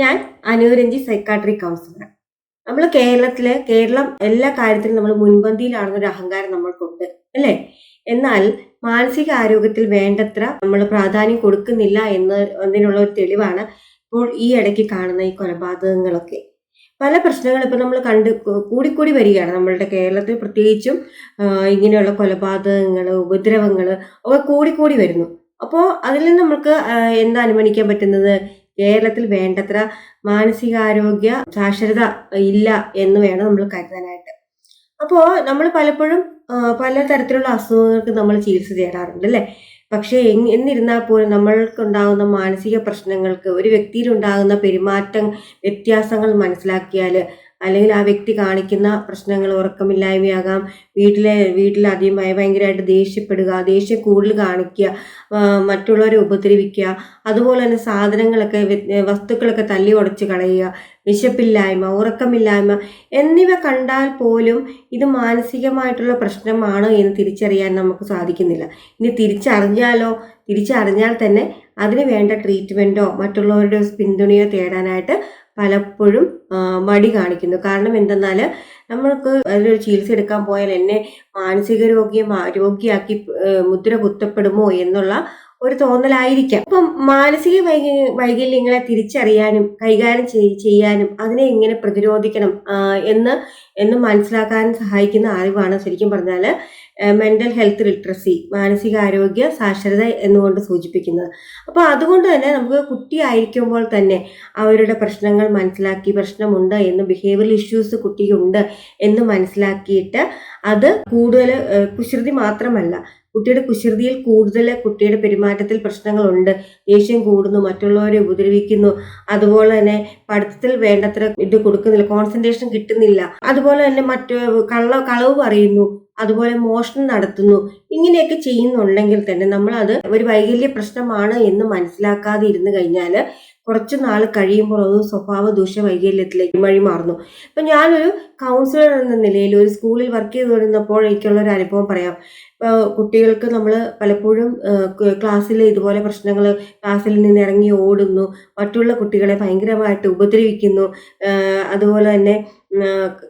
ഞാൻ അനുരഞ്ജി psychiatric councillor. നമ്മൾ കേരളം എല്ലാ കാര്യത്തിലും നമ്മൾ മുൻപന്തിയിലാണെന്നൊരു അഹങ്കാരം നമ്മൾക്കുണ്ട്, അല്ലേ? എന്നാൽ മാനസിക ആരോഗ്യത്തിൽ വേണ്ടത്ര നമ്മൾ പ്രാധാന്യം കൊടുക്കുന്നില്ല എന്നതിനുള്ള ഒരു തെളിവാണ് ഇപ്പോൾ ഈ ഇടയ്ക്ക് കാണുന്ന ഈ കൊലപാതകങ്ങളൊക്കെ. പല പ്രശ്നങ്ങൾ ഇപ്പൊ നമ്മൾ കൂടിക്കൂടി വരികയാണ് നമ്മളുടെ കേരളത്തിൽ, പ്രത്യേകിച്ചും ഇങ്ങനെയുള്ള കൊലപാതകങ്ങള്, ഉപദ്രവങ്ങള് ഒക്കെ കൂടിക്കൂടി വരുന്നു. അപ്പോൾ അതിൽ നിന്ന് നമുക്ക് എന്താ അനുമാനിക്കാൻ പറ്റുന്നത്? കേരളത്തിൽ വേണ്ടത്ര മാനസികാരോഗ്യ സാക്ഷരത ഇല്ല എന്ന് വേണം നമ്മൾ കരുതാനായിട്ട്. അപ്പോ നമ്മൾ പലപ്പോഴും പലതരത്തിലുള്ള അസുഖങ്ങൾക്ക് നമ്മൾ ചികിത്സ തേടാറുണ്ട്, അല്ലേ? പക്ഷേ എന്നിരുന്നാൽ പോലും നമ്മൾക്കുണ്ടാകുന്ന മാനസിക പ്രശ്നങ്ങൾക്ക് ഒരു വ്യക്തിയിലുണ്ടാകുന്ന പെരുമാറ്റം വ്യത്യാസങ്ങൾ മനസ്സിലാക്കിയാൽ, അല്ലെങ്കിൽ ആ വ്യക്തി കാണിക്കുന്ന പ്രശ്നങ്ങൾ ഉറക്കമില്ലായ്മയാകാം, വീട്ടിലധികം ഭയങ്കരമായിട്ട് ദേഷ്യപ്പെടുക, ദേഷ്യം കൂടുതൽ കാണിക്കുക, മറ്റുള്ളവരെ ഉപദ്രവിക്കുക, അതുപോലെ തന്നെ സാധനങ്ങളൊക്കെ വസ്തുക്കളൊക്കെ തല്ലി ഉടച്ച് കളയുക, വിശപ്പില്ലായ്മ, ഉറക്കമില്ലായ്മ എന്നിവ കണ്ടാൽ പോലും ഇത് മാനസികമായിട്ടുള്ള പ്രശ്നമാണ് എന്ന് തിരിച്ചറിയാൻ നമുക്ക് സാധിക്കുന്നില്ല. ഇനി തിരിച്ചറിഞ്ഞാൽ തന്നെ അതിന് വേണ്ട ട്രീറ്റ്മെന്റോ മറ്റുള്ളവരുടെ പിന്തുണയോ തേടാനായിട്ട് പലപ്പോഴും മടി കാണിക്കുന്നു. കാരണം എന്തെന്നാൽ, നമ്മൾക്ക് അതിലൊരു ചികിത്സ എടുക്കാൻ പോയാൽ എന്നെ മാനസിക രോഗിയാക്കി മുദ്ര കുത്തപ്പെടുമോ എന്നുള്ള ഒരു തോന്നലായിരിക്കാം. അപ്പം മാനസിക വൈകല്യങ്ങളെ തിരിച്ചറിയാനും കൈകാര്യം ചെയ്യാനും അതിനെ എങ്ങനെ പ്രതിരോധിക്കണം എന്ന് മനസ്സിലാക്കാനും സഹായിക്കുന്ന അറിവാണ് ശരിക്കും പറഞ്ഞാൽ മെന്റൽ ഹെൽത്ത് ലിറ്ററസി, മാനസികാരോഗ്യ സാക്ഷരത എന്നുകൊണ്ട് സൂചിപ്പിക്കുന്നത്. അപ്പോൾ അതുകൊണ്ട് തന്നെ നമുക്ക് കുട്ടിയായിരിക്കുമ്പോൾ തന്നെ അവരുടെ പ്രശ്നങ്ങൾ മനസ്സിലാക്കി, പ്രശ്നമുണ്ട് എന്ന്, ബിഹേവിയറൽ ഇഷ്യൂസ് കുട്ടിക്കുണ്ട് എന്ന് മനസ്സിലാക്കിയിട്ട് അത് കൂടുതൽ കുസൃതി മാത്രമല്ല, കുട്ടിയുടെ കുസൃതിയിൽ കൂടുതൽ കുട്ടിയുടെ പെരുമാറ്റത്തിൽ പ്രശ്നങ്ങളുണ്ട്, ദേഷ്യം കൂടുന്നു, മറ്റുള്ളവരെ ഉപദ്രവിക്കുന്നു, അതുപോലെ തന്നെ പഠിത്തത്തിൽ വേണ്ടത്ര ഇത് കൊടുക്കുന്നില്ല, കോൺസെൻട്രേഷൻ കിട്ടുന്നില്ല, അതുപോലെ തന്നെ കളവ് പറയുന്നു, അതുപോലെ മോഷണം നടത്തുന്നു. ഇങ്ങനെയൊക്കെ ചെയ്യുന്നുണ്ടെങ്കിൽ തന്നെ നമ്മൾ അത് ഒരു വൈകല്യ പ്രശ്നമാണ് എന്ന് മനസ്സിലാക്കാതെ ഇരുന്ന് കഴിഞ്ഞാൽ കുറച്ചു നാൾ കഴിയുമ്പോൾ അത് സ്വഭാവ ദൂഷ്യ വൈകല്യത്തിലേക്ക് മാറുന്നു. ഇപ്പൊ ഞാനൊരു കൗൺസിലർ എന്ന നിലയിൽ ഒരു സ്കൂളിൽ വർക്ക് ചെയ്ത് വരുന്നപ്പോൾ എനിക്കുള്ള ഒരു അനുഭവം പറയാം. കുട്ടികൾക്ക് നമ്മൾ പലപ്പോഴും ക്ലാസ്സിൽ ഇതുപോലെ പ്രശ്നങ്ങൾ, ക്ലാസ്സിൽ നിന്ന് ഇറങ്ങി ഓടുന്നു, മറ്റുള്ള കുട്ടികളെ ഭയങ്കരമായിട്ട് ഉപദ്രവിക്കുന്നു, അതുപോലെ തന്നെ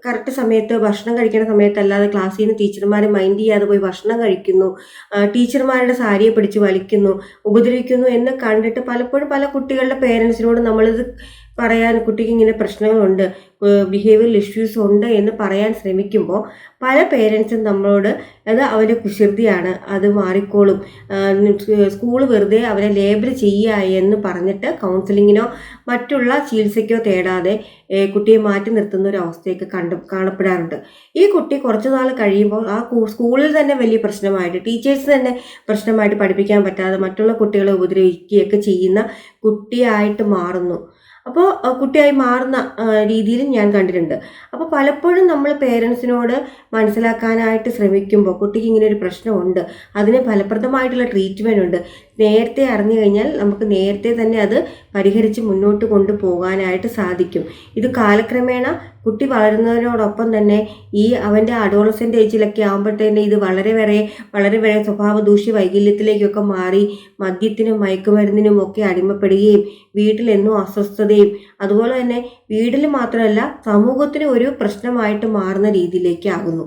കറക്റ്റ് സമയത്ത് ഭക്ഷണം കഴിക്കുന്ന സമയത്തല്ലാതെ ക്ലാസ്സിൽ നിന്ന് ടീച്ചർമാർ മൈൻഡ് ചെയ്യാതെ പോയി ഭക്ഷണം കഴിക്കുന്നു, ടീച്ചർമാരുടെ സാരിയെ പിടിച്ച് വലിക്കുന്നു, ഉപദ്രവിക്കുന്നു എന്ന് കണ്ടിട്ട് പലപ്പോഴും പല കുട്ടികളുടെ പേരൻസിനോട് നമ്മളിത് പറയാൻ, കുട്ടിക്ക് ഇങ്ങനെ പ്രശ്നങ്ങളുണ്ട്, ബിഹേവിയറൽ ഇഷ്യൂസ് ഉണ്ട് എന്ന് പറയാൻ ശ്രമിക്കുമ്പോൾ പല പേരൻസും നമ്മളോട് അത് അവൻ്റെ കുസൃതിയാണ്, അത് മാറിക്കോളും, സ്കൂൾ വെറുതെ അവരെ ലേബൽ ചെയ്യുക എന്ന് പറഞ്ഞിട്ട് കൗൺസിലിങ്ങിനോ മറ്റുള്ള ചികിത്സയ്ക്കോ തേടാതെ കുട്ടിയെ മാറ്റി നിർത്തുന്ന ഒരു അവസ്ഥയൊക്കെ കാണപ്പെടാറുണ്ട്. ഈ കുട്ടി കുറച്ചു നാൾ കഴിയുമ്പോൾ ആ സ്കൂളിൽ തന്നെ വലിയ പ്രശ്നമായിട്ട്, ടീച്ചേഴ്സ് തന്നെ പ്രശ്നമായിട്ട്, പഠിപ്പിക്കാൻ പറ്റാതെ മറ്റുള്ള കുട്ടികളെ ഉപദ്രവിക്കുകയൊക്കെ ചെയ്യുന്ന കുട്ടിയായിട്ട് മാറുന്നു. അപ്പോൾ കുട്ടിയായി മാറുന്ന രീതിയിലും ഞാൻ കണ്ടിട്ടുണ്ട്. അപ്പോൾ പലപ്പോഴും നമ്മൾ പേരൻസിനോട് മനസ്സിലാക്കാനായിട്ട് ശ്രമിക്കുമ്പോൾ കുട്ടിക്ക് ഇങ്ങനെ ഒരു പ്രശ്നമുണ്ട്, അതിന് ഫലപ്രദമായിട്ടുള്ള ട്രീറ്റ്മെൻറ്റ് ഉണ്ട്, നേരത്തെ അറിഞ്ഞു കഴിഞ്ഞാൽ നമുക്ക് നേരത്തെ തന്നെ അത് പരിഹരിച്ച് മുന്നോട്ട് കൊണ്ടുപോകാനായിട്ട് സാധിക്കും. ഇത് കാലക്രമേണ കുട്ടി വളരുന്നതിനോടൊപ്പം തന്നെ അവൻ്റെ അഡോളസെൻ്റ് ഏജിലൊക്കെ ആകുമ്പോഴത്തേന് ഇത് വളരെ വളരെ സ്വഭാവ ദൂഷ്യ വൈകല്യത്തിലേക്കൊക്കെ മാറി മദ്യത്തിനും മയക്കുമരുന്നിനും ഒക്കെ അടിമപ്പെടുകയും വീട്ടിലെന്നും അസ്വസ്ഥതയും, അതുപോലെ തന്നെ വീട്ടിൽ മാത്രമല്ല സമൂഹത്തിന് ഒരു പ്രശ്നമായിട്ട് മാറുന്ന രീതിയിലേക്ക് ആകുന്നു.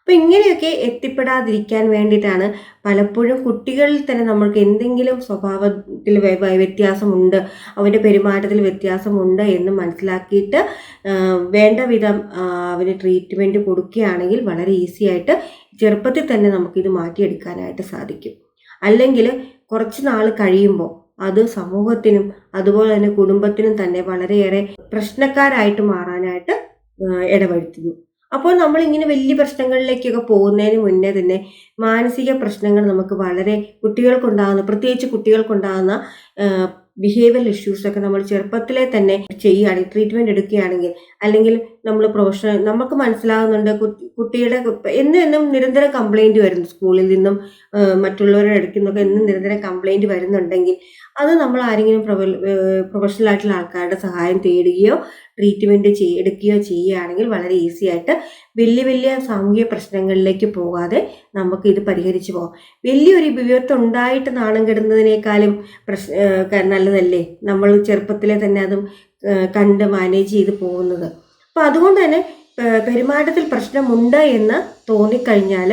അപ്പൊ ഇങ്ങനെയൊക്കെ എത്തിപ്പെടാതിരിക്കാൻ വേണ്ടിയിട്ടാണ് പലപ്പോഴും കുട്ടികളിൽ തന്നെ നമ്മൾക്ക് എന്തെങ്കിലും സ്വഭാവത്തിൽ വ്യത്യാസമുണ്ട്, അവൻ്റെ പെരുമാറ്റത്തിൽ വ്യത്യാസമുണ്ട് എന്ന് മനസ്സിലാക്കിയിട്ട് വേണ്ട വിധം അവന് ട്രീറ്റ്മെൻറ്റ് കൊടുക്കുകയാണെങ്കിൽ വളരെ ഈസി ആയിട്ട് ചെറുപ്പത്തിൽ തന്നെ നമുക്കിത് മാറ്റിയെടുക്കാനായിട്ട് സാധിക്കും. അല്ലെങ്കിൽ കുറച്ച് നാൾ കഴിയുമ്പോൾ അത് സമൂഹത്തിനും അതുപോലെ തന്നെ കുടുംബത്തിനും തന്നെ വളരെയേറെ പ്രശ്നക്കാരായിട്ട് മാറാനായിട്ട് ഇടവരുത്തുന്നു. അപ്പോൾ നമ്മൾ ഇങ്ങനെ വലിയ പ്രശ്നങ്ങളിലേക്കൊക്കെ പോകുന്നതിന് മുന്നേ തന്നെ മാനസിക പ്രശ്നങ്ങൾ നമുക്ക് പ്രത്യേകിച്ച് കുട്ടികൾക്കുണ്ടാകുന്ന ബിഹേവിയറൽ ഇഷ്യൂസ് ഒക്കെ നമ്മൾ ചെറുപ്പത്തിലെ തന്നെ ചെയ്യുകയാണെങ്കിൽ, ട്രീറ്റ്മെന്റ് എടുക്കുകയാണെങ്കിൽ, അല്ലെങ്കിൽ നമ്മൾ നമുക്ക് മനസ്സിലാകുന്നുണ്ട് കുട്ടിയുടെ എന്നും നിരന്തരം കംപ്ലൈന്റ് വരുന്നു, സ്കൂളിൽ നിന്നും മറ്റുള്ളവരുടെ അടുത്ത് നിന്നൊക്കെ എന്നും നിരന്തരം കംപ്ലൈന്റ് വരുന്നുണ്ടെങ്കിൽ അത് നമ്മൾ ആരെങ്കിലും പ്രൊഫഷണൽ ആയിട്ടുള്ള ആൾക്കാരുടെ സഹായം തേടുകയോ ട്രീറ്റ്മെന്റ് എടുക്കുകയോ ചെയ്യുകയാണെങ്കിൽ വളരെ ഈസി ആയിട്ട് വലിയ സാമൂഹിക പ്രശ്നങ്ങളിലേക്ക് പോകാതെ നമുക്ക് ഇത് പരിഹരിച്ചു പോകാം. വലിയൊരു വിപത്ത് ഉണ്ടായിട്ട് നാണം കെടുന്നതിനേക്കാളും നല്ലതല്ലേ നമ്മൾ ചെറുപ്പത്തിലെ തന്നെ അതും കണ്ട് മാനേജ് ചെയ്ത് പോകുന്നത്. അപ്പോൾ അതുകൊണ്ട് തന്നെ പെരുമാറ്റത്തിൽ പ്രശ്നമുണ്ട് എന്ന് തോന്നിക്കഴിഞ്ഞാൽ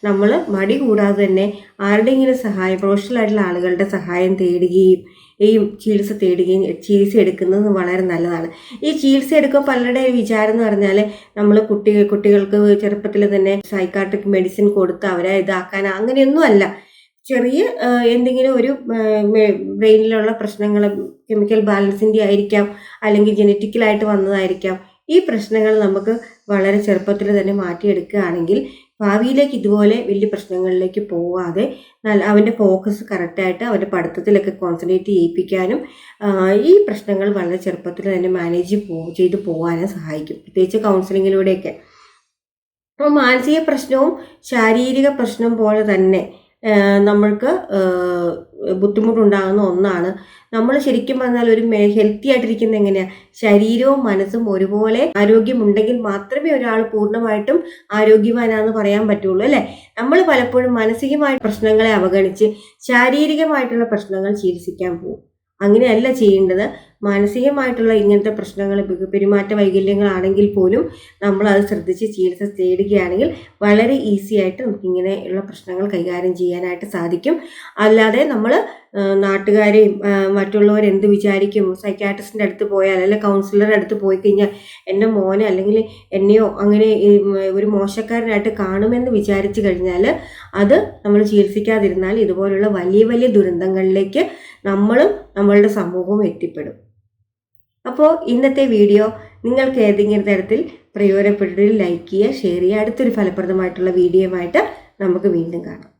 നമ്മൾ മടി കൂടാതെ തന്നെ ആരുടെയെങ്കിലും സഹായം, പ്രൊഫഷണൽ ആയിട്ടുള്ള ആളുകളുടെ സഹായം തേടുകയും ചികിത്സ എടുക്കുന്നത് വളരെ നല്ലതാണ്. ഈ ചികിത്സ എടുക്കുമ്പോൾ പലരുടെ വിചാരം എന്ന് പറഞ്ഞാൽ നമ്മൾ കുട്ടികൾക്ക് ചെറുപ്പത്തിൽ തന്നെ സൈക്കാട്രിക് മെഡിസിൻ കൊടുത്ത് അവരെ ഇതാക്കാൻ, അങ്ങനെയൊന്നും അല്ല. ചെറിയ എന്തെങ്കിലും ഒരു ബ്രെയിനിലുള്ള പ്രശ്നങ്ങൾ, കെമിക്കൽ ബാലൻസിൻ്റെ ആയിരിക്കാം, അല്ലെങ്കിൽ ജനറ്റിക്കലായിട്ട് വന്നതായിരിക്കാം. ഈ പ്രശ്നങ്ങൾ നമുക്ക് വളരെ ചെറുപ്പത്തിൽ തന്നെ മാറ്റിയെടുക്കുകയാണെങ്കിൽ ഭാവിയിലേക്ക് ഇതുപോലെ വലിയ പ്രശ്നങ്ങളിലേക്ക് പോവാതെ അവൻ്റെ ഫോക്കസ് കറക്റ്റായിട്ട് അവൻ്റെ പഠിത്തത്തിലൊക്കെ കോൺസെൻട്രേറ്റ് ചെയ്യിപ്പിക്കാനും ഈ പ്രശ്നങ്ങൾ വളരെ ചെറുപ്പത്തിൽ തന്നെ മാനേജ് ചെയ്ത് പോകാനും സഹായിക്കും, പ്രത്യേകിച്ച് കൗൺസിലിങ്ങിലൂടെയൊക്കെ. അപ്പോൾ മാനസിക പ്രശ്നവും ശാരീരിക പ്രശ്നം പോലെ തന്നെ നമ്മൾക്ക് ബുദ്ധിമുട്ടുണ്ടാകുന്ന ഒന്നാണ്. നമ്മൾ ശരിക്കും പറഞ്ഞാൽ ഒരു ഹെൽത്തി ആയിട്ടിരിക്കുന്ന എങ്ങനെയാണ്, ശരീരവും മനസ്സും ഒരുപോലെ ആരോഗ്യമുണ്ടെങ്കിൽ മാത്രമേ ഒരാൾ പൂർണ്ണമായിട്ടും ആരോഗ്യവാനാണെന്ന് പറയാൻ പറ്റുള്ളൂ, അല്ലേ? നമ്മൾ പലപ്പോഴും മാനസികമായ പ്രശ്നങ്ങളെ അവഗണിച്ച് ശാരീരികമായിട്ടുള്ള പ്രശ്നങ്ങൾ ചികിത്സിക്കാൻ പോകും. അങ്ങനെയല്ല ചെയ്യേണ്ടത്. മാനസികമായിട്ടുള്ള ഇങ്ങനത്തെ പ്രശ്നങ്ങൾ, പെരുമാറ്റ വൈകല്യങ്ങളാണെങ്കിൽ പോലും നമ്മൾ അത് ശ്രദ്ധിച്ച് ചികിത്സ തേടുകയാണെങ്കിൽ വളരെ ഈസി ആയിട്ട് നമുക്കിങ്ങനെയുള്ള പ്രശ്നങ്ങൾ കൈകാര്യം ചെയ്യാനായിട്ട് സാധിക്കും. അല്ലാതെ നമ്മൾ നാട്ടുകാരെയും മറ്റുള്ളവരെന്ത് വിചാരിക്കും, സൈക്കാട്രിസ്റ്റിൻ്റെ അടുത്ത് പോയാൽ അല്ലെങ്കിൽ കൗൺസിലറുടെ അടുത്ത് പോയി കഴിഞ്ഞാൽ എൻ്റെ മോനെ അല്ലെങ്കിൽ എന്നെയോ അങ്ങനെ ഒരു മോശക്കാരനായിട്ട് കാണുമെന്ന് വിചാരിച്ചു കഴിഞ്ഞാൽ അത് നമ്മൾ ചികിത്സിക്കാതിരുന്നാൽ ഇതുപോലുള്ള വലിയ വലിയ ദുരന്തങ്ങളിലേക്ക് നമ്മളും നമ്മളുടെ സമൂഹവും എത്തിപ്പെടും. അപ്പോൾ ഇന്നത്തെ വീഡിയോ നിങ്ങൾക്ക് ഏതെങ്കിലും തരത്തിൽ പ്രയോജനപ്പെട്ടിട്ടുണ്ടെങ്കിൽ ലൈക്ക് ചെയ്യുക, ഷെയർ ചെയ്യുക. അടുത്തൊരു ഫലപ്രദമായിട്ടുള്ള വീഡിയോയുമായിട്ട് നമുക്ക് വീണ്ടും കാണാം.